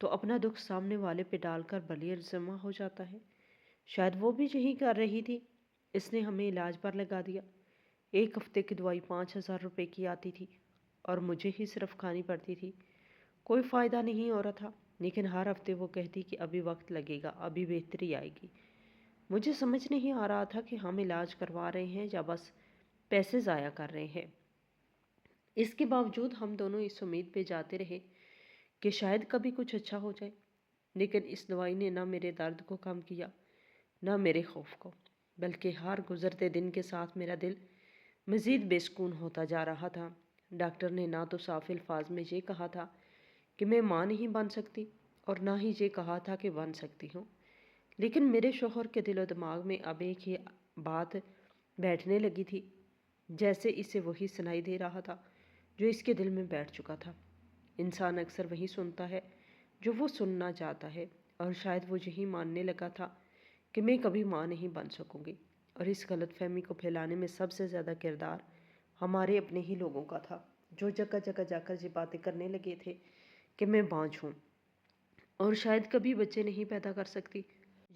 تو اپنا دکھ سامنے والے پہ ڈال کر بلیئر جمع ہو جاتا ہے۔ شاید وہ بھی یہی کر رہی تھی۔ اس نے ہمیں علاج پر لگا دیا۔ 1 ہفتے کی دوائی 5,000 روپے کی آتی تھی اور مجھے ہی صرف کھانی پڑتی تھی۔ کوئی فائدہ نہیں ہو رہا تھا، لیکن ہر ہفتے وہ کہتی کہ ابھی وقت لگے گا، ابھی بہتری آئے گی۔ مجھے سمجھ نہیں آ رہا تھا کہ ہم علاج کروا رہے ہیں یا بس پیسے ضائع کر رہے ہیں۔ اس کے باوجود ہم دونوں اس امید پہ جاتے رہے کہ شاید کبھی کچھ اچھا ہو جائے، لیکن اس دوائی نے نہ میرے درد کو کم کیا، نہ میرے خوف کو، بلکہ ہر گزرتے دن کے ساتھ میرا دل مزید بے سکون ہوتا جا رہا تھا۔ ڈاکٹر نے نہ تو صاف الفاظ میں یہ کہا تھا کہ میں ماں نہیں بن سکتی اور نہ ہی یہ کہا تھا کہ بن سکتی ہوں، لیکن میرے شوہر کے دل و دماغ میں اب ایک ہی بات بیٹھنے لگی تھی، جیسے اسے وہی سنائی دے رہا تھا جو اس کے دل میں بیٹھ چکا تھا۔ انسان اکثر وہی سنتا ہے جو وہ سننا چاہتا ہے، اور شاید وہ یہی ماننے لگا تھا کہ میں کبھی ماں نہیں بن سکوں گی، اور اس غلط فہمی کو پھیلانے میں سب سے زیادہ کردار ہمارے اپنے ہی لوگوں کا تھا، جو جگہ جگہ جا کر یہ باتیں کرنے لگے تھے کہ میں بانجھ ہوں اور شاید کبھی بچے نہیں پیدا کر سکتی۔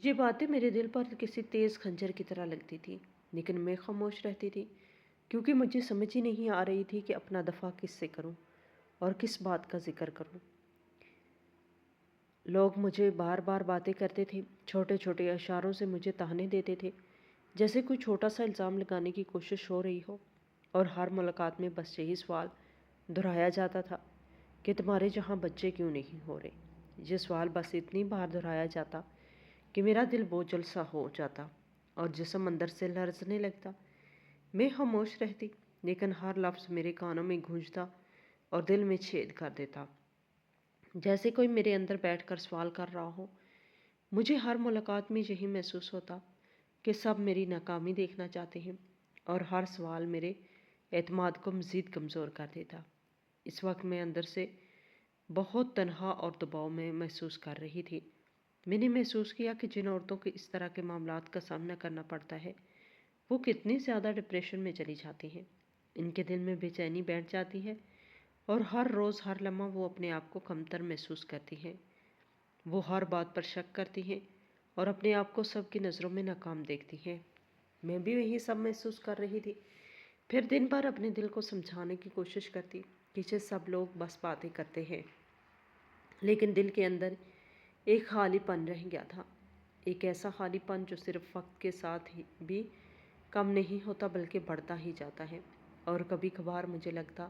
یہ باتیں میرے دل پر کسی تیز خنجر کی طرح لگتی تھی، لیکن میں خاموش رہتی تھی، کیونکہ مجھے سمجھ ہی نہیں آ رہی تھی کہ اپنا دفاع کس سے کروں اور کس بات کا ذکر کروں۔ لوگ مجھے بار بار باتیں کرتے تھے، چھوٹے چھوٹے اشاروں سے مجھے تانے دیتے تھے، جیسے کوئی چھوٹا سا الزام لگانے کی کوشش ہو رہی ہو، اور ہر ملاقات میں بس یہی سوال دہرایا جاتا تھا کہ تمہارے جہاں بچے کیوں نہیں ہو رہے۔ یہ سوال بس اتنی بار دہرایا جاتا کہ میرا دل بوجھل سا ہو جاتا اور جسم اندر سے لرزنے لگتا۔ میں خاموش رہتی، لیکن ہر لفظ میرے کانوں میں گونجتا اور دل میں چھید کر دیتا، جیسے کوئی میرے اندر بیٹھ کر سوال کر رہا ہو۔ مجھے ہر ملاقات میں یہی محسوس ہوتا کہ سب میری ناکامی دیکھنا چاہتے ہیں، اور ہر سوال میرے اعتماد کو مزید کمزور کر دیتا۔ اس وقت میں اندر سے بہت تنہا اور دباؤ میں محسوس کر رہی تھی۔ میں نے محسوس کیا کہ جن عورتوں کو اس طرح کے معاملات کا سامنا کرنا پڑتا ہے، وہ کتنی زیادہ ڈپریشن میں چلی جاتی ہیں۔ ان کے دل میں بے چینی بیٹھ جاتی ہے، اور ہر روز ہر لمحہ وہ اپنے آپ کو کمتر محسوس کرتی ہیں۔ وہ ہر بات پر شک کرتی ہیں اور اپنے آپ کو سب کی نظروں میں ناکام دیکھتی ہیں۔ میں بھی وہی سب محسوس کر رہی تھی۔ پھر دن بھر اپنے دل کو سمجھانے کی کوشش کرتی کہ یہ سب لوگ بس باتیں کرتے ہیں، لیکن دل کے اندر ایک خالی پن رہ گیا تھا، ایک ایسا خالی پن جو صرف وقت کے ساتھ بھی کم نہیں ہوتا بلکہ بڑھتا ہی جاتا ہے۔ اور کبھی کبھار مجھے لگتا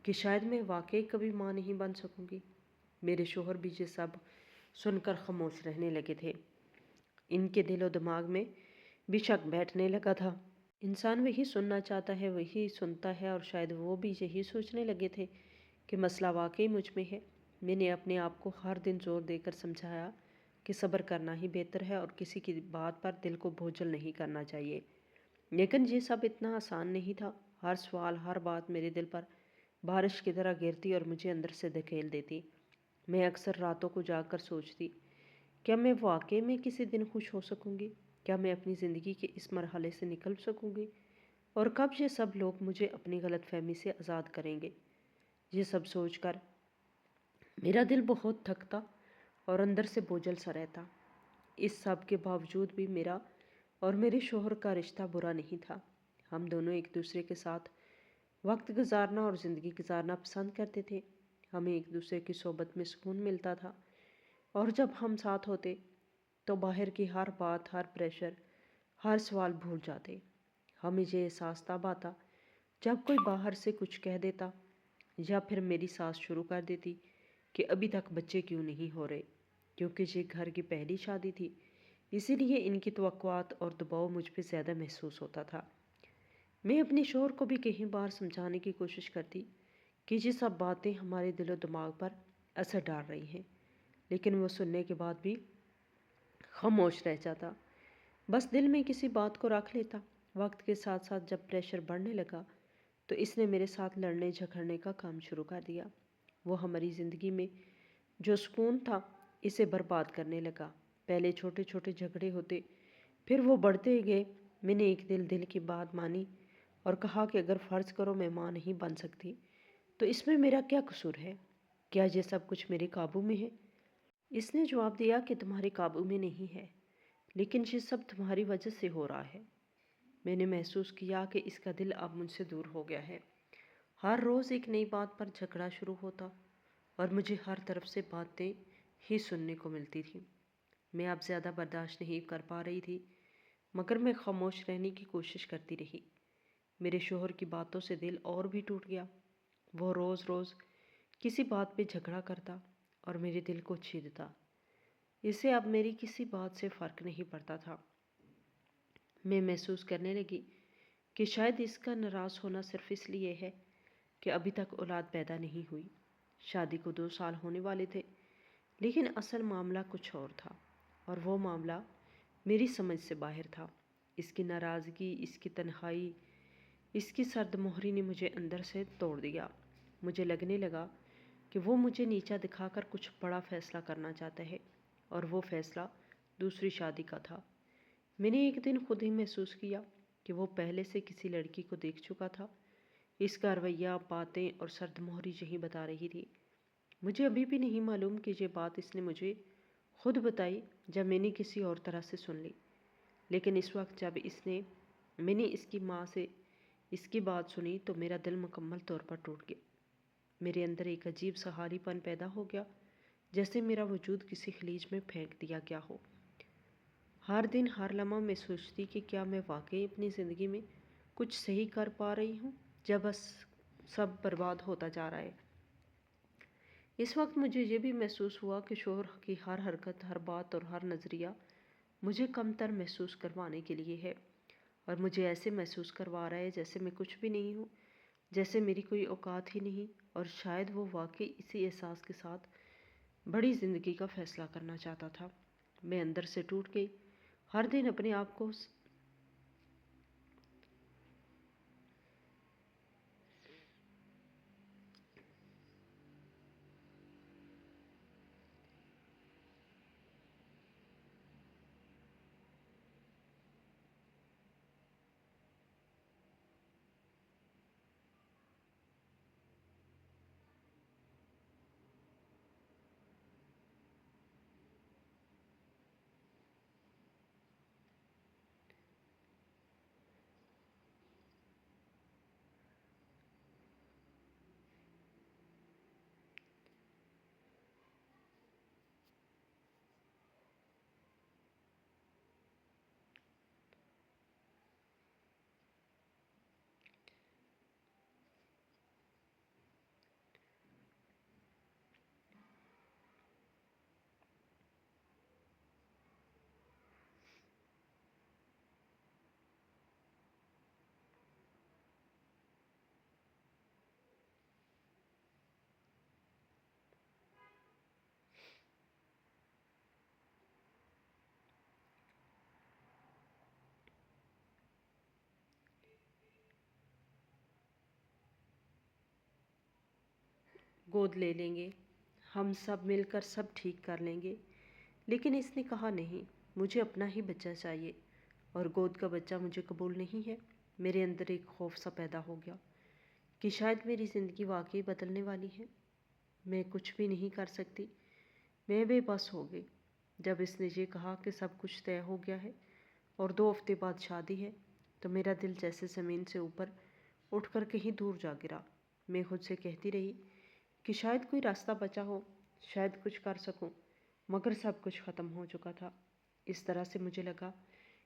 کہ شاید میں واقعی کبھی ماں نہیں بن سکوں گی۔ میرے شوہر بھی یہ سب سن کر خاموش رہنے لگے تھے۔ ان کے دل و دماغ میں بھی شک بیٹھنے لگا تھا۔ انسان وہی سننا چاہتا ہے وہی سنتا ہے، اور شاید وہ بھی یہی سوچنے لگے تھے کہ مسئلہ واقعی مجھ میں ہے۔ میں نے اپنے آپ کو ہر دن زور دے کر سمجھایا کہ صبر کرنا ہی بہتر ہے اور کسی کی بات پر دل کو بوجھل نہیں کرنا چاہیے، لیکن یہ سب اتنا آسان نہیں تھا۔ ہر سوال، ہر بات میرے دل پر بارش کی طرح گرتی اور مجھے اندر سے دھکیل دیتی۔ میں اکثر راتوں کو جاگ کر سوچتی، کیا میں واقعی میں کسی دن خوش ہو سکوں گی؟ کیا میں اپنی زندگی کے اس مرحلے سے نکل سکوں گی؟ اور کب یہ سب لوگ مجھے اپنی غلط فہمی سے آزاد کریں گے؟ یہ سب سوچ کر میرا دل بہت تھکتا اور اندر سے بوجھل سا رہتا۔ اس سب کے باوجود بھی میرا اور میرے شوہر کا رشتہ برا نہیں تھا۔ ہم دونوں ایک دوسرے کے ساتھ وقت گزارنا اور زندگی گزارنا پسند کرتے تھے۔ ہمیں ایک دوسرے کی صحبت میں سکون ملتا تھا، اور جب ہم ساتھ ہوتے تو باہر کی ہر بات، ہر پریشر، ہر سوال بھول جاتے۔ ہمیں یہ احساس تب آتا جب کوئی باہر سے کچھ کہہ دیتا یا پھر میری ساس شروع کر دیتی کہ ابھی تک بچے کیوں نہیں ہو رہے، کیونکہ یہ گھر کی پہلی شادی تھی، اسی لیے ان کی توقعات اور دباؤ مجھ پہ زیادہ محسوس ہوتا تھا۔ میں اپنے شوہر کو بھی کئی بار سمجھانے کی کوشش کرتی کہ یہ سب باتیں ہمارے دل و دماغ پر اثر ڈال رہی ہیں، لیکن وہ سننے کے بعد بھی خاموش رہ جاتا، بس دل میں کسی بات کو رکھ لیتا۔ وقت کے ساتھ ساتھ جب پریشر بڑھنے لگا تو اس نے میرے ساتھ لڑنے جھگڑنے کا کام شروع کر دیا۔ وہ ہماری زندگی میں جو سکون تھا اسے برباد کرنے لگا۔ پہلے چھوٹے چھوٹے جھگڑے ہوتے، پھر وہ بڑھتے گئے۔ میں نے ایک دل کی بات مانی اور کہا کہ اگر فرض کرو میں ماں نہیں بن سکتی تو اس میں میرا کیا قصور ہے؟ کیا یہ سب کچھ میرے قابو میں ہے؟ اس نے جواب دیا کہ تمہارے قابو میں نہیں ہے، لیکن یہ سب تمہاری وجہ سے ہو رہا ہے۔ میں نے محسوس کیا کہ اس کا دل اب مجھ سے دور ہو گیا ہے۔ ہر روز ایک نئی بات پر جھگڑا شروع ہوتا اور مجھے ہر طرف سے باتیں ہی سننے کو ملتی تھیں۔ میں اب زیادہ برداشت نہیں کر پا رہی تھی، مگر میں خاموش رہنے کی کوشش کرتی رہی۔ میرے شوہر کی باتوں سے دل اور بھی ٹوٹ گیا۔ وہ روز روز کسی بات پہ جھگڑا کرتا اور میرے دل کو چھیدتا۔ اسے اب میری کسی بات سے فرق نہیں پڑتا تھا۔ میں محسوس کرنے لگی کہ شاید اس کا ناراض ہونا صرف اس لیے ہے کہ ابھی تک اولاد پیدا نہیں ہوئی۔ شادی کو 2 سال ہونے والے تھے، لیکن اصل معاملہ کچھ اور تھا، اور وہ معاملہ میری سمجھ سے باہر تھا۔ اس کی ناراضگی، اس کی تنہائی، اس کی سرد مہری نے مجھے اندر سے توڑ دیا۔ مجھے لگنے لگا کہ وہ مجھے نیچا دکھا کر کچھ بڑا فیصلہ کرنا چاہتا ہے، اور وہ فیصلہ دوسری شادی کا تھا۔ میں نے ایک دن خود ہی محسوس کیا کہ وہ پہلے سے کسی لڑکی کو دیکھ چکا تھا۔ اس کا رویہ، باتیں اور سرد مہری یہی بتا رہی تھی۔ مجھے ابھی بھی نہیں معلوم کہ یہ بات اس نے مجھے خود بتائی جب میں نے کسی اور طرح سے سن لی، لیکن اس وقت جب میں نے اس کی ماں سے اس کی بات سنی تو میرا دل مکمل طور پر ٹوٹ گیا۔ میرے اندر ایک عجیب سا خالی پن پیدا ہو گیا، جیسے میرا وجود کسی خلیج میں پھینک دیا گیا ہو۔ ہر دن، ہر لمحہ میں سوچتی کہ کیا میں واقعی اپنی زندگی میں کچھ صحیح کر پا رہی ہوں، جب بس سب برباد ہوتا جا رہا ہے۔ اس وقت مجھے یہ بھی محسوس ہوا کہ شوہر کی ہر حرکت، ہر بات اور ہر نظریہ مجھے کمتر محسوس کروانے کے لیے ہے، اور مجھے ایسے محسوس کروا رہا ہے جیسے میں کچھ بھی نہیں ہوں، جیسے میری کوئی اوقات ہی نہیں، اور شاید وہ واقعی اسی احساس کے ساتھ بڑی زندگی کا فیصلہ کرنا چاہتا تھا۔ میں اندر سے ٹوٹ گئی۔ ہر دن اپنے آپ کو گود لے لیں گے، ہم سب مل کر سب ٹھیک کر لیں گے۔ لیکن اس نے کہا نہیں، مجھے اپنا ہی بچہ چاہیے، اور گود کا بچہ مجھے قبول نہیں ہے۔ میرے اندر ایک خوف سا پیدا ہو گیا کہ شاید میری زندگی واقعی بدلنے والی ہے۔ میں کچھ بھی نہیں کر سکتی۔ میں بے بس ہو گئی۔ جب اس نے یہ کہا کہ سب کچھ طے ہو گیا ہے اور 2 ہفتے بعد شادی ہے، تو میرا دل جیسے زمین سے اوپر اٹھ کر کہیں دور جا گرا۔ میں خود سے کہتی رہی کہ شاید کوئی راستہ بچا ہو، شاید کچھ کر سکوں، مگر سب کچھ ختم ہو چکا تھا۔ اس طرح سے مجھے لگا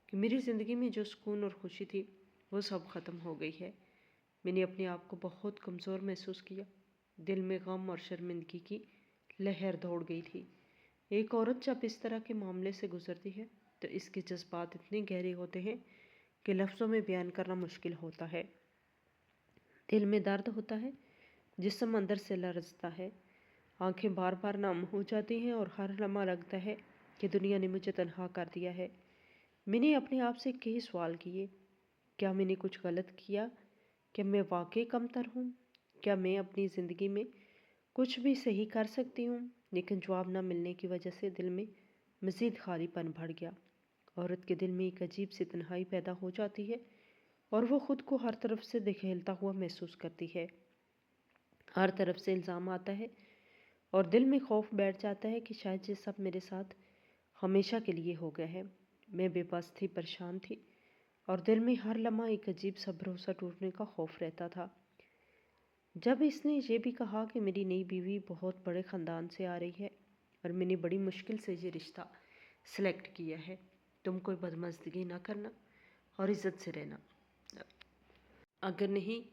کہ میری زندگی میں جو سکون اور خوشی تھی، وہ سب ختم ہو گئی ہے۔ میں نے اپنے آپ کو بہت کمزور محسوس کیا۔ دل میں غم اور شرمندگی کی لہر دوڑ گئی تھی۔ ایک عورت جب اس طرح کے معاملے سے گزرتی ہے تو اس کے جذبات اتنے گہرے ہوتے ہیں کہ لفظوں میں بیان کرنا مشکل ہوتا ہے۔ دل میں درد ہوتا ہے، جسم اندر سے لرزتا ہے، آنکھیں بار بار نم ہو جاتی ہیں، اور ہر لمحہ لگتا ہے کہ دنیا نے مجھے تنہا کر دیا ہے۔ میں نے اپنے آپ سے کئی سوال کیے۔ کیا میں نے کچھ غلط کیا؟ کیا میں واقعی کمتر ہوں؟ کیا میں اپنی زندگی میں کچھ بھی صحیح کر سکتی ہوں؟ لیکن جواب نہ ملنے کی وجہ سے دل میں مزید خالی پن بڑھ گیا۔ عورت کے دل میں ایک عجیب سی تنہائی پیدا ہو جاتی ہے، اور وہ خود کو ہر طرف سے دکھیلتا ہوا محسوس کرتی ہے۔ ہر طرف سے الزام آتا ہے، اور دل میں خوف بیٹھ جاتا ہے کہ شاید یہ سب میرے ساتھ ہمیشہ کے لیے ہو گیا ہے۔ میں بے بس تھی، پریشان تھی، اور دل میں ہر لمحہ ایک عجیب سا بھروسہ ٹوٹنے کا خوف رہتا تھا۔ جب اس نے یہ بھی کہا کہ میری نئی بیوی بہت بڑے خاندان سے آ رہی ہے اور میں نے بڑی مشکل سے یہ رشتہ سلیکٹ کیا ہے، تم کوئی بدمزدگی نہ کرنا اور عزت سے رہنا، اگر نہیں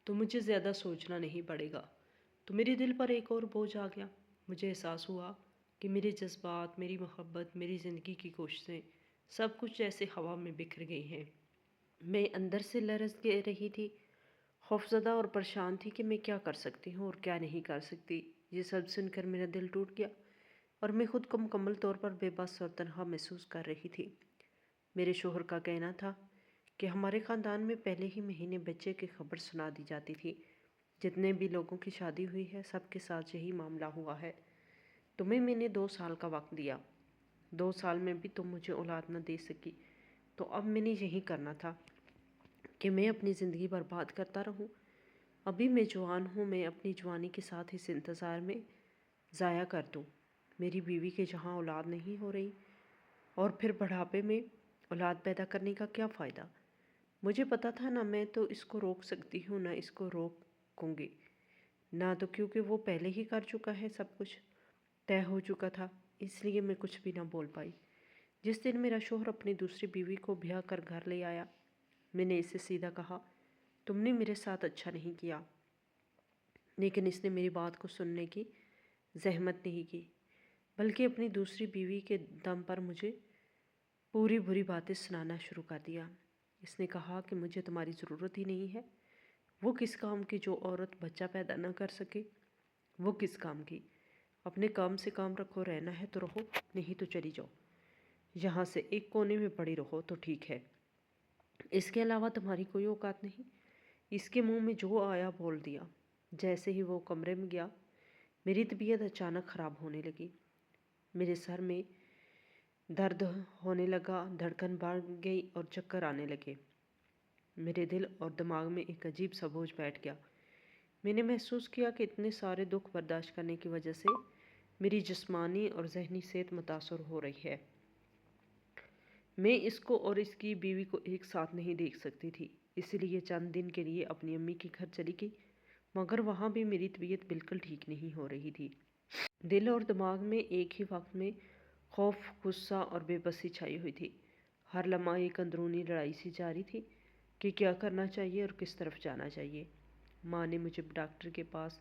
تو مجھے زیادہ سوچنا نہیں پڑے گا۔ تو میرے دل پر ایک اور بوجھ آ گیا۔ مجھے احساس ہوا کہ میرے جذبات، میری محبت، میری زندگی کی کوششیں سب کچھ جیسے ہوا میں بکھر گئی ہیں۔ میں اندر سے لرز کے رہی تھی، خوفزدہ اور پریشان تھی کہ میں کیا کر سکتی ہوں اور کیا نہیں کر سکتی۔ یہ سب سن کر میرا دل ٹوٹ گیا اور میں خود کو مکمل طور پر بے بس اور تنہا محسوس کر رہی تھی۔ میرے شوہر کا کہنا تھا کہ ہمارے خاندان میں پہلے ہی مہینے بچے کی خبر سنا دی جاتی تھی۔ جتنے بھی لوگوں کی شادی ہوئی ہے سب کے ساتھ یہی معاملہ ہوا ہے۔ تمہیں میں نے 2 سال کا وقت دیا، 2 سال میں بھی تم مجھے اولاد نہ دے سکی، تو اب میں نے یہی کرنا تھا کہ میں اپنی زندگی برباد کرتا رہوں۔ ابھی میں جوان ہوں، میں اپنی جوانی کے ساتھ اس انتظار میں ضائع کر دوں میری بیوی کے جہاں اولاد نہیں ہو رہی، اور پھر بڑھاپے میں اولاد پیدا کرنے کا کیا فائدہ؟ مجھے پتا تھا نہ میں تو اس کو روک سکتی ہوں نہ اس کو روکوں گی، نہ تو کیونکہ وہ پہلے ہی کر چکا ہے، سب کچھ طے ہو چکا تھا، اس لیے میں کچھ بھی نہ بول پائی۔ جس دن میرا شوہر اپنی دوسری بیوی کو بیاہ کر گھر لے آیا، میں نے اسے سیدھا کہا، تم نے میرے ساتھ اچھا نہیں کیا۔ لیکن اس نے میری بات کو سننے کی زحمت نہیں کی، بلکہ اپنی دوسری بیوی کے دم پر مجھے پوری بری باتیں سنانا شروع کر دیا۔ اس نے کہا کہ مجھے تمہاری ضرورت ہی نہیں ہے۔ وہ کس کام کی جو عورت بچہ پیدا نہ کر سکے؟ وہ کس کام کی؟ اپنے کام سے کام رکھو، رہنا ہے تو رہو، نہیں تو چلی جاؤ، یہاں سے ایک کونے میں پڑی رہو تو ٹھیک ہے، اس کے علاوہ تمہاری کوئی اوقات نہیں۔ اس کے منہ میں جو آیا بول دیا۔ جیسے ہی وہ کمرے میں گیا، میری طبیعت اچانک خراب ہونے لگی۔ میرے سر میں درد ہونے لگا، دھڑکن بڑھ گئی اور چکر آنے لگے۔ میرے دل اور دماغ میں ایک عجیب سا بوجھ بیٹھ گیا۔ میں نے محسوس کیا کہ اتنے سارے دکھ برداشت کرنے کی وجہ سے میری جسمانی اور ذہنی صحت متاثر ہو رہی ہے۔ میں اس کو اور اس کی بیوی کو ایک ساتھ نہیں دیکھ سکتی تھی، اسی لیے چند دن کے لیے اپنی امی کے گھر چلی گئی، مگر وہاں بھی میری طبیعت بالکل ٹھیک نہیں ہو رہی تھی۔ دل اور دماغ میں ایک ہی وقت میں خوف، غصہ اور بے بسی چھائی ہوئی تھی۔ ہر لمحہ ایک اندرونی لڑائی سی جاری تھی کہ کیا کرنا چاہیے اور کس طرف جانا چاہیے۔ ماں نے مجھے ڈاکٹر کے پاس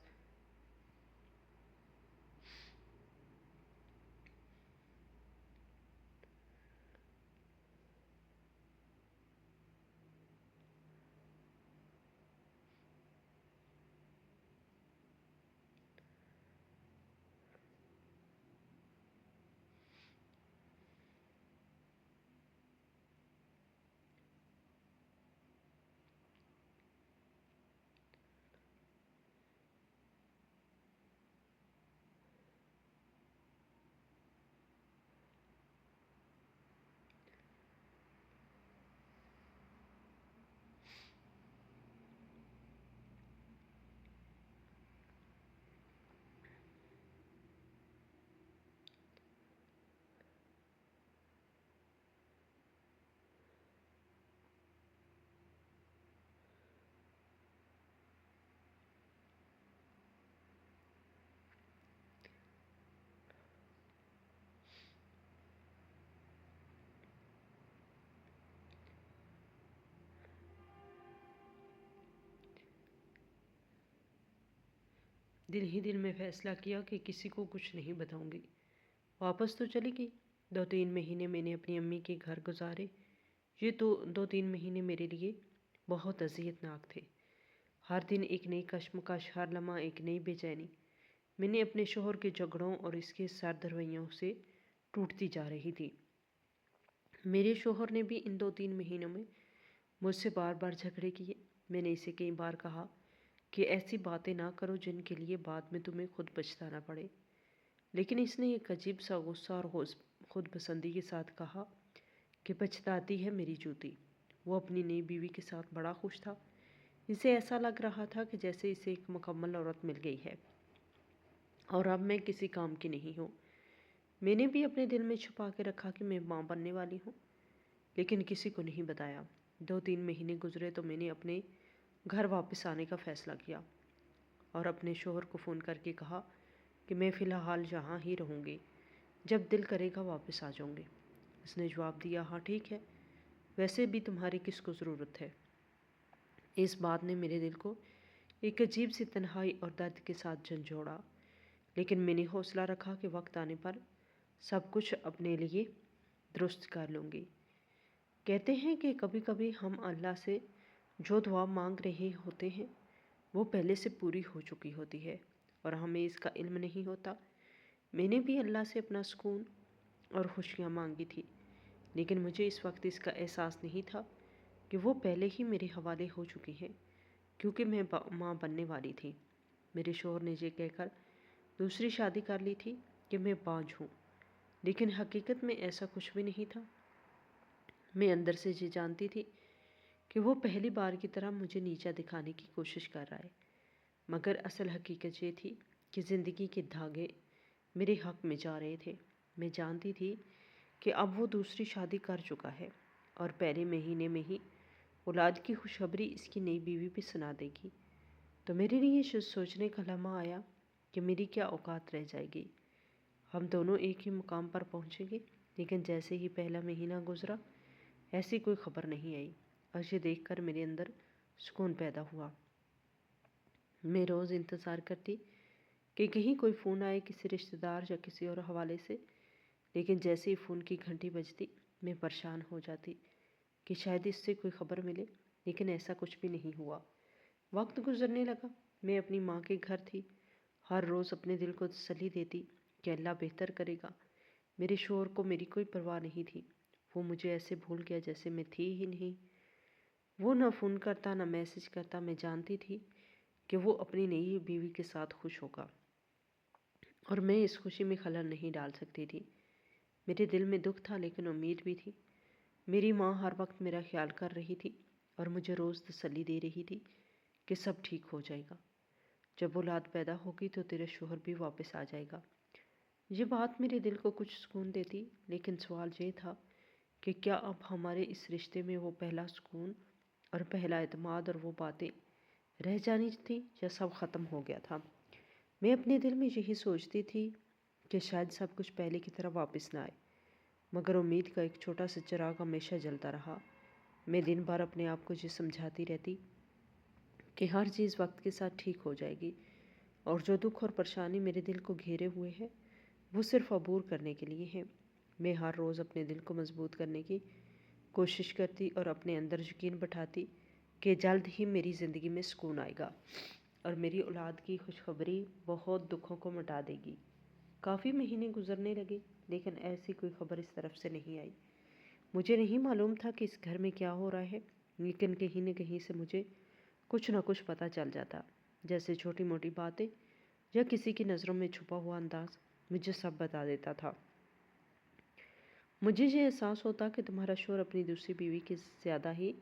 دل ہی دل میں فیصلہ کیا کہ کسی کو کچھ نہیں بتاؤں گی۔ واپس تو چلی گئی۔ 2-3 مہینے میں نے اپنی امی کے گھر گزارے۔ یہ تو 2-3 مہینے میرے لیے بہت اذیت ناک تھے۔ ہر دن ایک نئی کشمکش، ہر لمحہ ایک نئی بے چینی۔ میں نے اپنے شوہر کے جھگڑوں اور اس کے سرد رویوں سے ٹوٹتی جا رہی تھی۔ میرے شوہر نے بھی ان 2-3 مہینوں میں مجھ سے بار بار جھگڑے کیے۔ میں نے اسے کئی بار کہا کہ ایسی باتیں نہ کرو جن کے لیے بعد میں تمہیں خود پچھتانا پڑے، لیکن اس نے ایک عجیب سا غصہ اور خود پسندی کے ساتھ کہا کہ پچھتاتی ہے میری جوتی۔ وہ اپنی نئی بیوی کے ساتھ بڑا خوش تھا۔ اسے ایسا لگ رہا تھا کہ جیسے اسے ایک مکمل عورت مل گئی ہے۔ اور اب میں کسی کام کی نہیں ہوں۔ میں نے بھی اپنے دل میں چھپا کے رکھا کہ میں ماں بننے والی ہوں، لیکن کسی کو نہیں بتایا۔ 2-3 مہینے گزرے تو میں نے اپنے گھر واپس آنے کا فیصلہ کیا اور اپنے شوہر کو فون کر کے کہا کہ میں فی الحال یہاں ہی رہوں گی، جب دل کرے گا واپس آ جاؤں گی۔ اس نے جواب دیا، ہاں ٹھیک ہے، ویسے بھی تمہاری کس کو ضرورت ہے؟ اس بات نے میرے دل کو ایک عجیب سی تنہائی اور درد کے ساتھ جھنجھوڑا، لیکن میں نے حوصلہ رکھا کہ وقت آنے پر سب کچھ اپنے لیے درست کر لوں گی۔ کہتے ہیں کہ کبھی کبھی ہم اللہ سے جو دعا مانگ رہے ہوتے ہیں وہ پہلے سے پوری ہو چکی ہوتی ہے اور ہمیں اس کا علم نہیں ہوتا۔ میں نے بھی اللہ سے اپنا سکون اور خوشیاں مانگی تھی، لیکن مجھے اس وقت اس کا احساس نہیں تھا کہ وہ پہلے ہی میرے حوالے ہو چکی ہیں، کیونکہ میں ماں بننے والی تھی۔ میرے شوہر نے یہ کہہ کر دوسری شادی کر لی تھی کہ میں بانجھ ہوں، لیکن حقیقت میں ایسا کچھ بھی نہیں تھا۔ میں اندر سے یہ جانتی تھی کہ وہ پہلی بار کی طرح مجھے نیچا دکھانے کی کوشش کر رہا ہے، مگر اصل حقیقت یہ تھی کہ زندگی کے دھاگے میرے حق میں جا رہے تھے۔ میں جانتی تھی کہ اب وہ دوسری شادی کر چکا ہے اور پہلے مہینے میں ہی اولاد کی خوشخبری اس کی نئی بیوی بھی سنا دے گی۔ تو میرے لیے سوچنے کا لمحہ آیا کہ میری کیا اوقات رہ جائے گی۔ ہم دونوں ایک ہی مقام پر پہنچیں گے، لیکن جیسے ہی پہلا مہینہ گزرا ایسی کوئی خبر نہیں آئی اور یہ دیکھ کر میرے اندر سکون پیدا ہوا۔ میں روز انتظار کرتی کہ کہیں کوئی فون آئے کسی رشتہ دار یا کسی اور حوالے سے، لیکن جیسے ہی فون کی گھنٹی بجتی میں پریشان ہو جاتی کہ شاید اس سے کوئی خبر ملے، لیکن ایسا کچھ بھی نہیں ہوا۔ وقت گزرنے لگا، میں اپنی ماں کے گھر تھی، ہر روز اپنے دل کو تسلی دیتی کہ اللہ بہتر کرے گا۔ میرے شوہر کو میری کوئی پرواہ نہیں تھی، وہ مجھے ایسے بھول گیا جیسے میں تھی ہی نہیں۔ وہ نہ فون کرتا نہ میسج کرتا۔ میں جانتی تھی کہ وہ اپنی نئی بیوی کے ساتھ خوش ہوگا اور میں اس خوشی میں خلل نہیں ڈال سکتی تھی۔ میرے دل میں دکھ تھا لیکن امید بھی تھی۔ میری ماں ہر وقت میرا خیال کر رہی تھی اور مجھے روز تسلی دے رہی تھی کہ سب ٹھیک ہو جائے گا، جب اولاد پیدا ہوگی تو تیرے شوہر بھی واپس آ جائے گا۔ یہ بات میرے دل کو کچھ سکون دیتی، لیکن سوال یہ تھا کہ کیا اب ہمارے اس رشتے میں وہ پہلا سکون اور پہلا اعتماد اور وہ باتیں رہ جانی تھی یا سب ختم ہو گیا تھا؟ میں اپنے دل میں یہی سوچتی تھی کہ شاید سب کچھ پہلے کی طرح واپس نہ آئے، مگر امید کا ایک چھوٹا سا چراغ ہمیشہ جلتا رہا۔ میں دن بھر اپنے آپ کو یہ سمجھاتی رہتی کہ ہر چیز وقت کے ساتھ ٹھیک ہو جائے گی اور جو دکھ اور پریشانی میرے دل کو گھیرے ہوئے ہے وہ صرف عبور کرنے کے لیے ہے۔ میں ہر روز اپنے دل کو مضبوط کرنے کی کوشش کرتی اور اپنے اندر یقین بٹھاتی کہ جلد ہی میری زندگی میں سکون آئے گا اور میری اولاد کی خوشخبری بہت دکھوں کو مٹا دے گی۔ کافی مہینے گزرنے لگے، لیکن ایسی کوئی خبر اس طرف سے نہیں آئی۔ مجھے نہیں معلوم تھا کہ اس گھر میں کیا ہو رہا ہے، لیکن کہیں نہ کہیں سے مجھے کچھ نہ کچھ پتہ چل جاتا، جیسے چھوٹی موٹی باتیں یا کسی کی نظروں میں چھپا ہوا انداز مجھے سب بتا دیتا تھا۔ مجھے یہ احساس ہوتا کہ تمہارا شوہر اپنی دوسری بیوی کی زیادہ ہی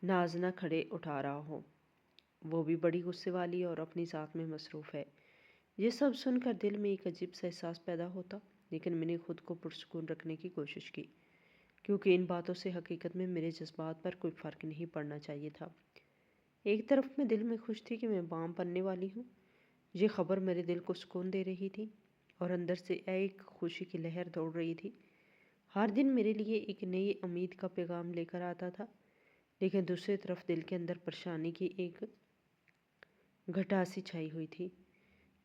ناز نہ کھڑے اٹھا رہا ہو، وہ بھی بڑی غصے والی اور اپنی ذات میں مصروف ہے۔ یہ سب سن کر دل میں ایک عجیب سا احساس پیدا ہوتا، لیکن میں نے خود کو پرسکون رکھنے کی کوشش کی، کیونکہ ان باتوں سے حقیقت میں میرے جذبات پر کوئی فرق نہیں پڑنا چاہیے تھا۔ ایک طرف میں دل میں خوش تھی کہ میں ماں بننے والی ہوں، یہ خبر میرے دل کو سکون دے رہی تھی اور اندر سے ایک خوشی کی لہر دوڑ رہی تھی۔ ہر دن میرے لیے ایک نئی امید کا پیغام لے کر آتا تھا، لیکن دوسری طرف دل کے اندر پریشانی کی ایک گھٹاسی چھائی ہوئی تھی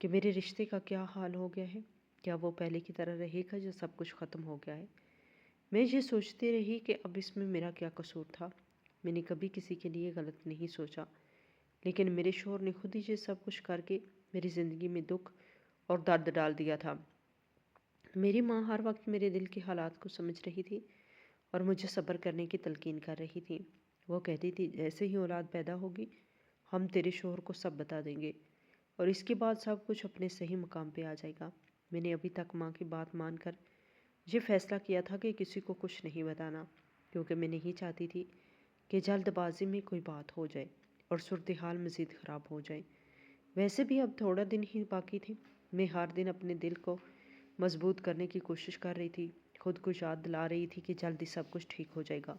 کہ میرے رشتے کا کیا حال ہو گیا ہے، کیا وہ پہلے کی طرح رہے گا یا سب کچھ ختم ہو گیا ہے۔ میں یہ سوچتی رہی کہ اب اس میں میرا کیا قصور تھا۔ میں نے کبھی کسی کے لیے غلط نہیں سوچا، لیکن میرے شوہر نے خود ہی یہ سب کچھ کر کے میری زندگی میں دکھ اور درد ڈال دیا تھا۔ میری ماں ہر وقت میرے دل کے حالات کو سمجھ رہی تھی اور مجھے صبر کرنے کی تلقین کر رہی تھی۔ وہ کہتی تھی جیسے ہی اولاد پیدا ہوگی ہم تیرے شوہر کو سب بتا دیں گے اور اس کے بعد سب کچھ اپنے صحیح مقام پہ آ جائے گا۔ میں نے ابھی تک ماں کی بات مان کر یہ فیصلہ کیا تھا کہ کسی کو کچھ نہیں بتانا، کیونکہ میں نہیں چاہتی تھی کہ جلد بازی میں کوئی بات ہو جائے اور صورتحال مزید خراب ہو جائے۔ ویسے بھی اب تھوڑا دن ہی باقی تھے میں ہر دن اپنے دل کو مضبوط کرنے کی کوشش کر رہی تھی، خود کو یاد دلا رہی تھی کہ جلدی سب کچھ ٹھیک ہو جائے گا۔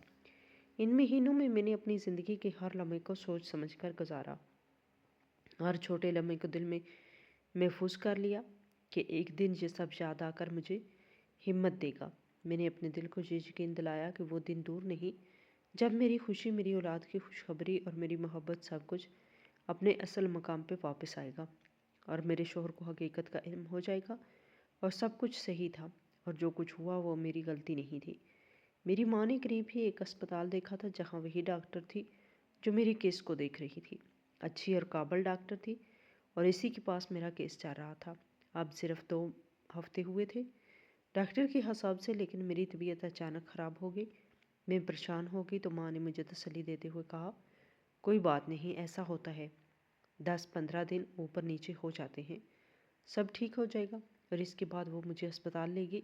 ان مہینوں میں نے اپنی زندگی کے ہر لمحے کو سوچ سمجھ کر گزارا، ہر چھوٹے لمحے کو دل میں محفوظ کر لیا کہ ایک دن یہ سب یاد آ کر مجھے ہمت دے گا۔ میں نے اپنے دل کو یہ یقین دلایا کہ وہ دن دور نہیں جب میری خوشی، میری اولاد کی خوشخبری اور میری محبت سب کچھ اپنے اصل مقام پہ واپس آئے گا، اور میرے شوہر کو حقیقت کا علم ہو جائے گا اور سب کچھ صحیح تھا، اور جو کچھ ہوا وہ میری غلطی نہیں تھی۔ میری ماں نے قریب ہی ایک اسپتال دیکھا تھا جہاں وہی ڈاکٹر تھی جو میری کیس کو دیکھ رہی تھی، اچھی اور قابل ڈاکٹر تھی، اور اسی کے پاس میرا کیس چل رہا تھا۔ اب صرف 2 ہفتے ہوئے تھے ڈاکٹر کے حساب سے، لیکن میری طبیعت اچانک خراب ہو گئی۔ میں پریشان ہو گئی تو ماں نے مجھے تسلی دیتے ہوئے کہا، کوئی بات نہیں، ایسا ہوتا ہے، 10-15 دن اوپر نیچے ہو جاتے ہیں، سب ٹھیک ہو جائے گا۔ اور اس کے بعد وہ مجھے اسپتال لے گئی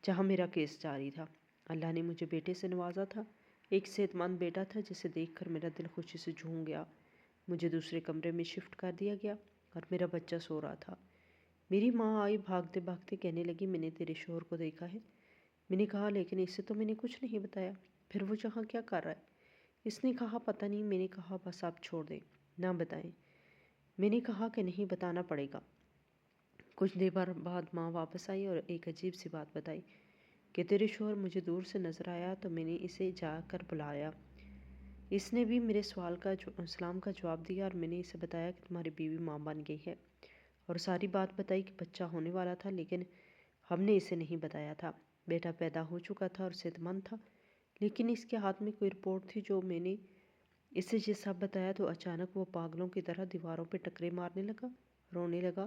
جہاں میرا کیس جاری تھا۔ اللہ نے مجھے بیٹے سے نوازا تھا، ایک صحت مند بیٹا تھا جسے دیکھ کر میرا دل خوشی سے جھوم گیا۔ مجھے دوسرے کمرے میں شفٹ کر دیا گیا اور میرا بچہ سو رہا تھا۔ میری ماں آئی بھاگتے بھاگتے، کہنے لگی، میں نے تیرے شوہر کو دیکھا ہے۔ میں نے کہا، لیکن اسے تو میں نے کچھ نہیں بتایا، پھر وہ یہاں کیا کر رہا ہے؟ اس نے کہا، پتہ نہیں۔ میں نے کہا، بس آپ چھوڑ دیں، نہ بتائیں۔ میں نے کہا کہ نہیں، بتانا پڑے گا۔ کچھ دیر بعد ماں واپس آئی اور ایک عجیب سی بات بتائی کہ تیرے شوہر مجھے دور سے نظر آیا تو میں نے اسے جا کر بلایا۔ اس نے بھی میرے سلام کا جواب دیا اور میں نے اسے بتایا کہ تمہاری بیوی ماں بن گئی ہے، اور ساری بات بتائی کہ بچہ ہونے والا تھا، لیکن ہم نے اسے نہیں بتایا تھا۔ بیٹا پیدا ہو چکا تھا اور صحت مند تھا، لیکن اس کے ہاتھ میں کوئی رپورٹ تھی۔ جو میں نے اسے یہ سب بتایا تو اچانک وہ پاگلوں کی طرح دیواروں پہ ٹکرے مارنے لگا، رونے لگا،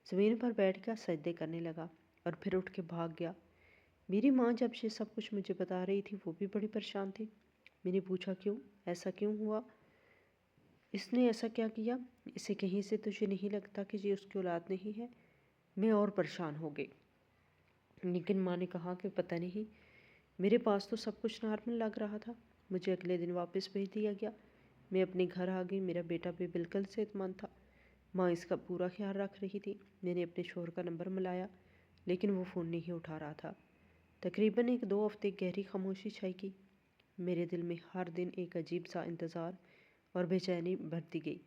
زمین پر بیٹھ کر سجدے کرنے لگا اور پھر اٹھ کے بھاگ گیا۔ میری ماں جب یہ سب کچھ مجھے بتا رہی تھی وہ بھی بڑی پریشان تھی۔ میں نے پوچھا، کیوں؟ ایسا کیوں ہوا؟ اس نے ایسا کیا کیا؟ اسے کہیں سے تجھے نہیں لگتا کہ یہ اس کی اولاد نہیں ہے؟ میں اور پریشان ہو گئی، لیکن ماں نے کہا کہ پتہ نہیں، میرے پاس تو سب کچھ نارمل لگ رہا تھا۔ مجھے اگلے دن واپس بھیج دیا گیا۔ میں اپنے گھر آ گئی، میرا بیٹا بھی بالکل صحت مند تھا، ماں اس کا پورا خیال رکھ رہی تھی۔ میں نے اپنے شوہر کا نمبر ملایا، لیکن وہ فون نہیں اٹھا رہا تھا۔ تقریباً 1-2 ہفتے گہری خاموشی چھائی گئی۔ میرے دل میں ہر دن ایک عجیب سا انتظار اور بے چینی بڑھتی گئی۔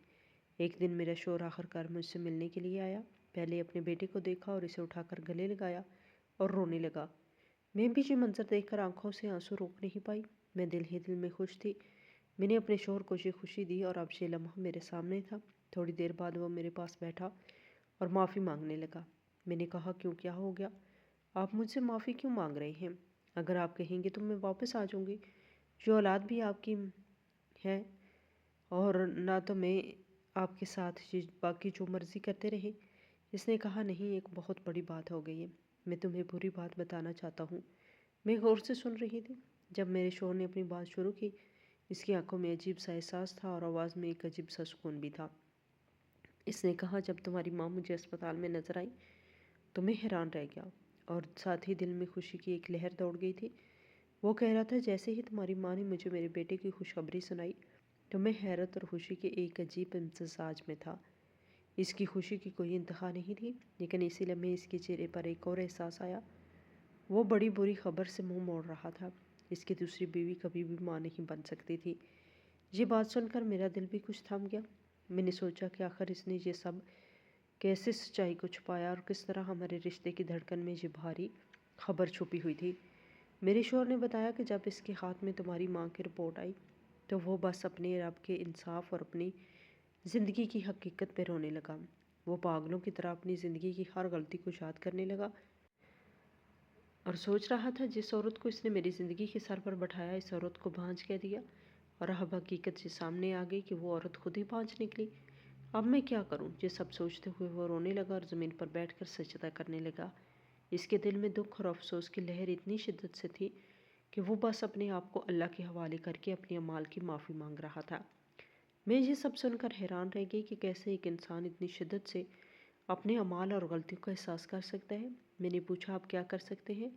ایک دن میرا شوہر آخر کار مجھ سے ملنے کے لیے آیا۔ پہلے اپنے بیٹے کو دیکھا اور اسے اٹھا کر گلے لگایا اور رونے لگا۔ میں بھی یہ منظر دیکھ کر آنکھوں سے آنسو روک نہیں پائی۔ میں دل ہی دل میں خوش تھی۔ میں نے اپنے شوہر کو یہ خوشی دی اور اب یہ لمحہ میرے سامنے تھا۔ تھوڑی دیر بعد وہ میرے پاس بیٹھا اور معافی مانگنے لگا۔ میں نے کہا، کیوں، کیا ہو گیا؟ آپ مجھ سے معافی کیوں مانگ رہے ہیں؟ اگر آپ کہیں گے تو میں واپس آ جاؤں گی، جو اولاد بھی آپ کی ہے، اور نہ تو میں آپ کے ساتھ یہ باقی جو مرضی کرتے رہے۔ اس نے کہا، نہیں، ایک بہت بڑی بات ہو گئی ہے، میں تمہیں پوری بات بتانا چاہتا ہوں۔ میں غور سے سن رہی تھی۔ جب میرے شوہر نے اپنی بات شروع کی، اس کی آنکھوں میں عجیب سا احساس تھا اور آواز میں ایک عجیب سا سکون بھی تھا۔ اس نے کہا، جب تمہاری ماں مجھے اسپتال میں نظر آئی تو میں حیران رہ گیا، اور ساتھ ہی دل میں خوشی کی ایک لہر دوڑ گئی تھی۔ وہ کہہ رہا تھا، جیسے ہی تمہاری ماں نے مجھے میرے بیٹے کی خوشخبری سنائی تو میں حیرت اور خوشی کے ایک عجیب امتزاج میں تھا۔ اس کی خوشی کی کوئی انتہا نہیں تھی، لیکن اسی لمحے اس کے چہرے پر ایک اور احساس آیا۔ وہ بڑی بری خبر سے منہ موڑ رہا تھا۔ اس کی دوسری بیوی کبھی بھی ماں نہیں بن سکتی تھی۔ یہ بات سن کر میرا دل بھی کچھ تھم گیا۔ میں نے سوچا کہ آخر اس نے یہ سب کیسے سچائی کو چھپایا اور کس طرح ہمارے رشتے کی دھڑکن میں یہ بھاری خبر چھپی ہوئی تھی۔ میرے شوہر نے بتایا کہ جب اس کے ہاتھ میں تمہاری ماں کی رپورٹ آئی تو وہ بس اپنے رب کے انصاف اور اپنی زندگی کی حقیقت پہ رونے لگا۔ وہ پاگلوں کی طرح اپنی زندگی کی ہر غلطی کو یاد کرنے لگا اور سوچ رہا تھا، جس عورت کو اس نے میری زندگی کے سر پر بٹھایا، اس عورت کو بانجھ کہہ دیا، اور اب حقیقت یہ سامنے آ گئی کہ وہ عورت خود ہی بانجھ نکلی۔ اب میں کیا کروں؟ یہ سب سوچتے ہوئے وہ رونے لگا اور زمین پر بیٹھ کر سجدہ کرنے لگا۔ اس کے دل میں دکھ اور افسوس کی لہر اتنی شدت سے تھی کہ وہ بس اپنے آپ کو اللہ کے حوالے کر کے اپنے اعمال کی معافی مانگ رہا تھا۔ میں یہ سب سن کر حیران رہ گئی کہ کیسے ایک انسان اتنی شدت سے اپنے اعمال اور غلطیوں کا احساس کر سکتا ہے۔ میں نے پوچھا، آپ کیا کر سکتے ہیں؟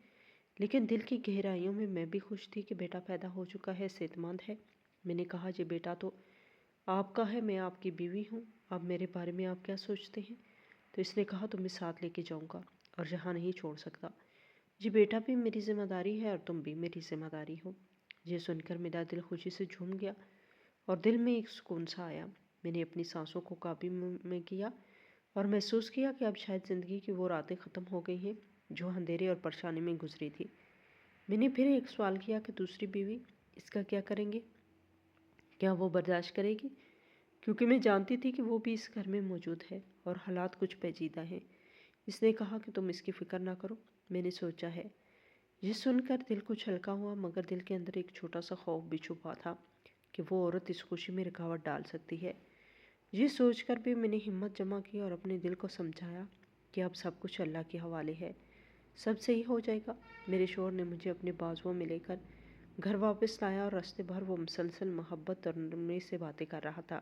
لیکن دل کی گہرائیوں میں بھی خوش تھی کہ بیٹا پیدا ہو چکا ہے، صحت مند ہے۔ میں نے کہا، یہ بیٹا تو آپ کا ہے، میں آپ کی بیوی ہوں، اب میرے بارے میں آپ کیا سوچتے ہیں؟ تو اس نے کہا تمہیں ساتھ لے کے جاؤں گا اور جہاں نہیں چھوڑ سکتا۔ جی بیٹا بھی میری ذمہ داری ہے اور تم بھی میری ذمہ داری ہو۔ یہ سن کر میرا دل خوشی سے جھوم گیا اور دل میں ایک سکون سا آیا۔ میں نے اپنی سانسوں کو قابو میں کیا اور محسوس کیا کہ اب شاید زندگی کی وہ راتیں ختم ہو گئی ہیں جو اندھیرے اور پریشانی میں گزری تھی۔ میں نے پھر ایک سوال کیا کہ دوسری بیوی اس کا کیا کریں گے؟ کیا وہ برداشت کرے گی؟ کیونکہ میں جانتی تھی کہ وہ بھی اس گھر میں موجود ہے اور حالات کچھ پیچیدہ ہیں۔ اس نے کہا کہ تم اس کی فکر نہ کرو، میں نے سوچا ہے۔ یہ سن کر دل کچھ ہلکا ہوا، مگر دل کے اندر ایک چھوٹا سا خوف بھی چھپا تھا کہ وہ عورت اس خوشی میں رکاوٹ ڈال سکتی ہے۔ یہ سوچ کر بھی میں نے ہمت جمع کی اور اپنے دل کو سمجھایا کہ اب سب کچھ اللہ کے حوالے ہے، سب صحیح ہو جائے گا۔ میرے شوہر نے مجھے اپنے بازوؤں میں لے کر گھر واپس لایا اور راستے بھر وہ مسلسل محبت اور نرمی سے باتیں کر رہا تھا۔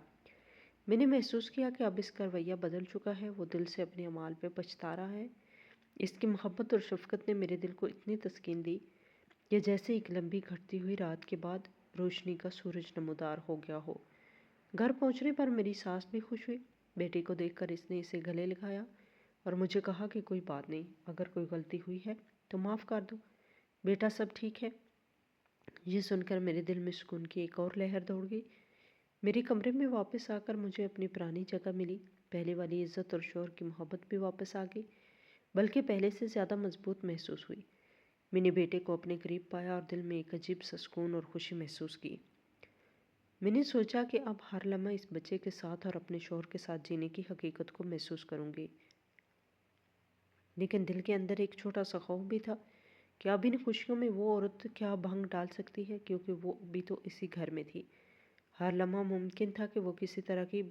میں نے محسوس کیا کہ اب اس کا رویہ بدل چکا ہے، وہ دل سے اپنے اعمال پہ پچھتا رہا ہے۔ اس کی محبت اور شفقت نے میرے دل کو اتنی تسکین دی کہ جیسے ایک لمبی گھٹتی ہوئی رات کے بعد روشنی کا سورج نمودار ہو گیا ہو۔ گھر پہنچنے پر میری ساس بھی خوش ہوئی۔ بیٹے کو دیکھ کر اس نے اسے گلے لگایا اور مجھے کہا کہ کوئی بات نہیں، اگر کوئی غلطی ہوئی ہے تو معاف کر دو، بیٹا سب ٹھیک ہے۔ یہ سن کر میرے دل میں سکون کی ایک اور لہر دوڑ گئی۔ میرے کمرے میں واپس آ کر مجھے اپنی پرانی جگہ ملی۔ پہلے والی عزت اور شوہر کی محبت بھی واپس آ گئی، بلکہ پہلے سے زیادہ مضبوط محسوس ہوئی۔ میں نے بیٹے کو اپنے قریب پایا اور دل میں ایک عجیب سا سکون اور خوشی محسوس کی۔ میں نے سوچا کہ اب ہر لمحہ اس بچے کے ساتھ اور اپنے شوہر کے ساتھ جینے کی حقیقت کو محسوس کروں گی، لیکن دل کے اندر ایک چھوٹا سا خوف بھی تھا کہ اب ان خوشیوں میں وہ عورت کیا بھنگ ڈال سکتی ہے، کیونکہ وہ بھی تو اسی گھر میں تھی۔ ہر لمحہ ممکن تھا کہ وہ کسی طرح کی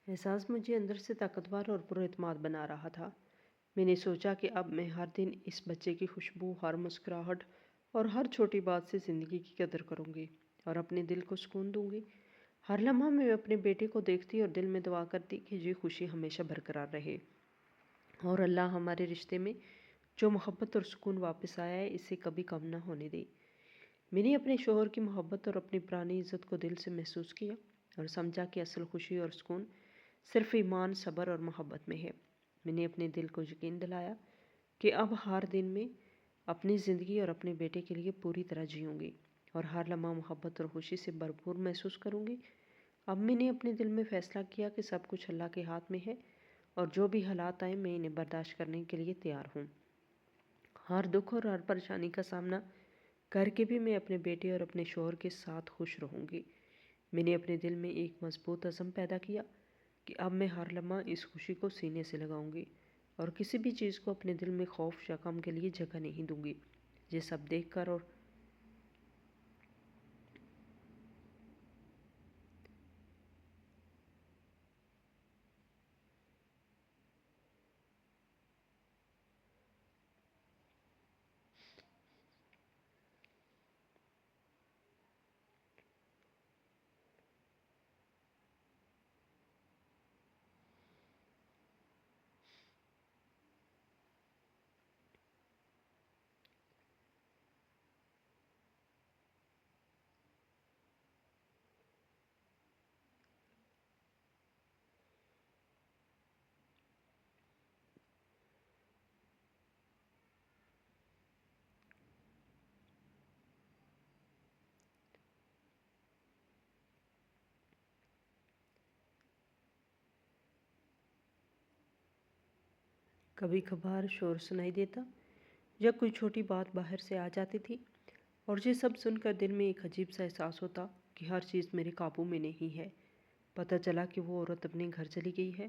احساس مجھے اندر سے طاقتور اور پر اعتماد بنا رہا تھا۔ میں نے سوچا کہ اب میں ہر دن اس بچے کی خوشبو، ہر مسکراہٹ اور ہر چھوٹی بات سے زندگی کی قدر کروں گی اور اپنے دل کو سکون دوں گی۔ ہر لمحہ میں اپنے بیٹے کو دیکھتی اور دل میں دعا کرتی کہ یہ خوشی ہمیشہ برقرار رہے اور اللہ ہمارے رشتے میں جو محبت اور سکون واپس آیا ہے اسے کبھی کم نہ ہونے دے۔ میں نے اپنے شوہر کی محبت اور اپنی پرانی عزت کو دل سے محسوس کیا اور سمجھا کہ اصل خوشی اور سکون صرف ایمان، صبر اور محبت میں ہے۔ میں نے اپنے دل کو یقین دلایا کہ اب ہر دن میں اپنی زندگی اور اپنے بیٹے کے لیے پوری طرح جیوں گی اور ہر لمحہ محبت اور خوشی سے بھرپور محسوس کروں گی۔ اب میں نے اپنے دل میں فیصلہ کیا کہ سب کچھ اللہ کے ہاتھ میں ہے اور جو بھی حالات آئیں میں انہیں برداشت کرنے کے لیے تیار ہوں۔ ہر دکھ اور ہر پریشانی کا سامنا کر کے بھی میں اپنے بیٹے اور اپنے شوہر کے ساتھ خوش رہوں گی۔ میں نے اپنے دل میں ایک مضبوط عزم پیدا کیا کہ اب میں ہر لمحہ اس خوشی کو سینے سے لگاؤں گی اور کسی بھی چیز کو اپنے دل میں خوف یا غم کے لیے جگہ نہیں دوں گی۔ یہ سب دیکھ کر اور کبھی کبھار شور سنائی دیتا یا کوئی چھوٹی بات باہر سے آ جاتی تھی، اور یہ سب سن کر دل میں ایک عجیب سا احساس ہوتا کہ ہر چیز میرے قابو میں نہیں ہے۔ پتہ چلا کہ وہ عورت اپنے گھر چلی گئی ہے،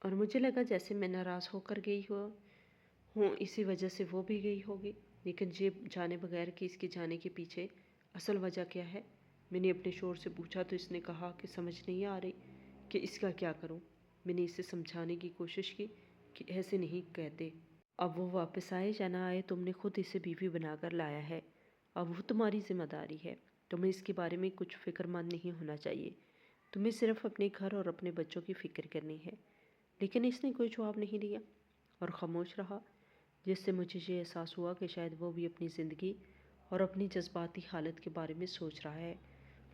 اور مجھے لگا جیسے میں ناراض ہو کر گئی ہوں اسی وجہ سے وہ بھی گئی ہوگی، لیکن یہ جانے بغیر کہ اس کے جانے کے پیچھے اصل وجہ کیا ہے۔ میں نے اپنے شوہر سے پوچھا تو اس نے کہا کہ سمجھ نہیں آ رہی کہ اس کا کیا کروں۔ میں نے اسے سمجھانے کی کوشش کی کہ ایسے نہیں کہتے، اب وہ واپس آئے یا نہ آئے تم نے خود اسے بیوی بنا کر لایا ہے، اب وہ تمہاری ذمہ داری ہے، تمہیں اس کے بارے میں کچھ فکر مند نہیں ہونا چاہیے، تمہیں صرف اپنے گھر اور اپنے بچوں کی فکر کرنی ہے۔ لیکن اس نے کوئی جواب نہیں دیا اور خاموش رہا، جس سے مجھے یہ احساس ہوا کہ شاید وہ بھی اپنی زندگی اور اپنی جذباتی حالت کے بارے میں سوچ رہا ہے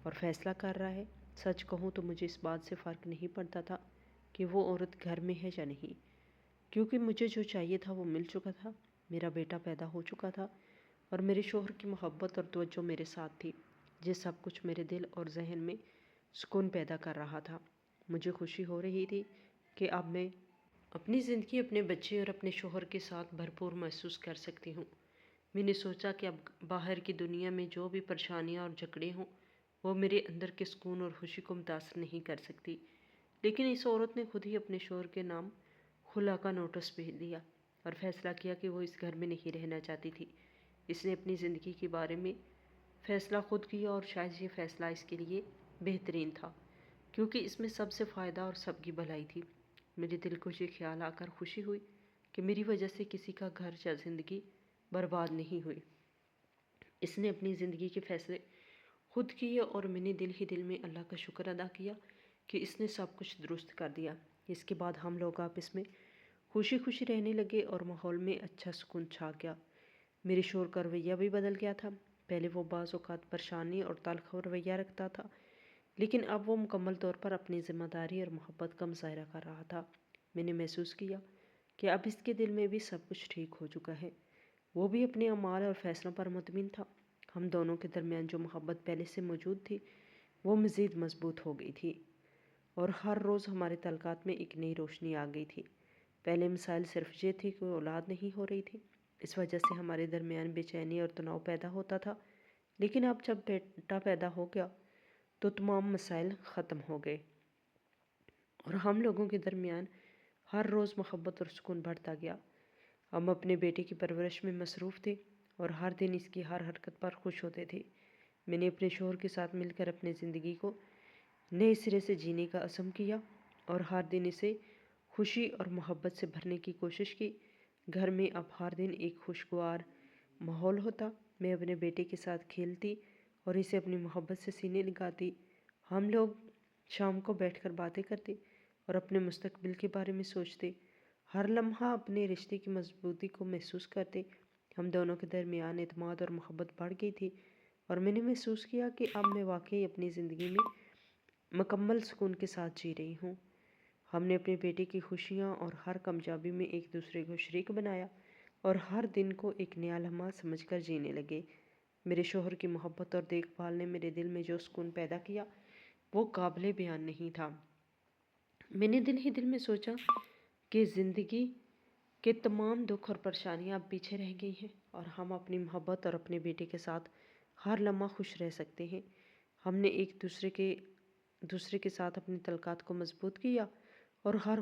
اور فیصلہ کر رہا ہے۔ سچ کہوں تو مجھے اس بات سے فرق نہیں پڑتا تھا کہ وہ عورت گھر میں ہے یا نہیں، کیونکہ مجھے جو چاہیے تھا وہ مل چکا تھا، میرا بیٹا پیدا ہو چکا تھا اور میرے شوہر کی محبت اور توجہ میرے ساتھ تھی۔ یہ سب کچھ میرے دل اور ذہن میں سکون پیدا کر رہا تھا۔ مجھے خوشی ہو رہی تھی کہ اب میں اپنی زندگی اپنے بچے اور اپنے شوہر کے ساتھ بھرپور محسوس کر سکتی ہوں۔ میں نے سوچا کہ اب باہر کی دنیا میں جو بھی پریشانیاں اور جھگڑے ہوں وہ میرے اندر کے سکون اور خوشی کو متاثر نہیں کر سکتی۔ لیکن اس عورت نے خود ہی اپنے شوہر کے نام خلا کا نوٹس بھیج دیا اور فیصلہ کیا کہ وہ اس گھر میں نہیں رہنا چاہتی تھی۔ اس نے اپنی زندگی کے بارے میں فیصلہ خود کیا اور شاید یہ فیصلہ اس کے لیے بہترین تھا، کیونکہ اس میں سب سے فائدہ اور سب کی بھلائی تھی۔ میرے دل کو یہ خیال آ کر خوشی ہوئی کہ میری وجہ سے کسی کا گھر یا زندگی برباد نہیں ہوئی۔ اس نے اپنی زندگی کے فیصلے خود کیے اور میں نے دل ہی دل میں اللہ کا شکر ادا کیا کہ اس نے سب کچھ درست کر دیا۔ اس کے بعد ہم لوگ آپس میں خوشی خوشی رہنے لگے اور ماحول میں اچھا سکون چھا گیا۔ میرے شوہر کا رویہ بھی بدل گیا تھا۔ پہلے وہ بعض اوقات پریشانی اور تلخ رویہ رکھتا تھا، لیکن اب وہ مکمل طور پر اپنی ذمہ داری اور محبت کا مظاہرہ کر رہا تھا۔ میں نے محسوس کیا کہ اب اس کے دل میں بھی سب کچھ ٹھیک ہو چکا ہے۔ وہ بھی اپنے اعمال اور فیصلوں پر مطمئن تھا۔ ہم دونوں کے درمیان جو محبت پہلے سے موجود تھی وہ مزید مضبوط ہو گئی تھی، اور ہر روز ہمارے تعلقات میں ایک نئی روشنی آ گئی تھی۔ پہلے مسائل صرف یہ تھی کہ اولاد نہیں ہو رہی تھی، اس وجہ سے ہمارے درمیان بے چینی اور تناؤ پیدا ہوتا تھا، لیکن اب جب بیٹا پیدا ہو گیا تو تمام مسائل ختم ہو گئے اور ہم لوگوں کے درمیان ہر روز محبت اور سکون بڑھتا گیا۔ ہم اپنے بیٹے کی پرورش میں مصروف تھے اور ہر دن اس کی ہر حرکت پر خوش ہوتے تھے۔ میں نے اپنے شوہر کے ساتھ مل کر اپنی زندگی کو نئے سرے سے جینے کا عزم کیا اور ہر دن اسے خوشی اور محبت سے بھرنے کی کوشش کی۔ گھر میں اب ہر دن ایک خوشگوار ماحول ہوتا۔ میں اپنے بیٹے کے ساتھ کھیلتی اور اسے اپنی محبت سے سینے لگاتی۔ ہم لوگ شام کو بیٹھ کر باتیں کرتے اور اپنے مستقبل کے بارے میں سوچتے، ہر لمحہ اپنے رشتے کی مضبوطی کو محسوس کرتے۔ ہم دونوں کے درمیان اعتماد اور محبت بڑھ گئی تھی اور میں نے محسوس کیا کہ اب میں واقعی اپنی زندگی میں مکمل سکون کے ساتھ جی رہی ہوں۔ ہم نے اپنے بیٹے کی خوشیاں اور ہر کامیابی میں ایک دوسرے کو شریک بنایا اور ہر دن کو ایک نیا لمحہ سمجھ کر جینے لگے۔ میرے شوہر کی محبت اور دیکھ بھال نے میرے دل میں جو سکون پیدا کیا وہ قابل بیان نہیں تھا۔ میں نے دل ہی دل میں سوچا کہ زندگی کے تمام دکھ اور پریشانیاں اب پیچھے رہ گئی ہیں اور ہم اپنی محبت اور اپنے بیٹے کے ساتھ ہر لمحہ خوش رہ سکتے ہیں۔ ہم نے ایک دوسرے کے ساتھ اپنے تعلقات کو مضبوط کیا اور ہر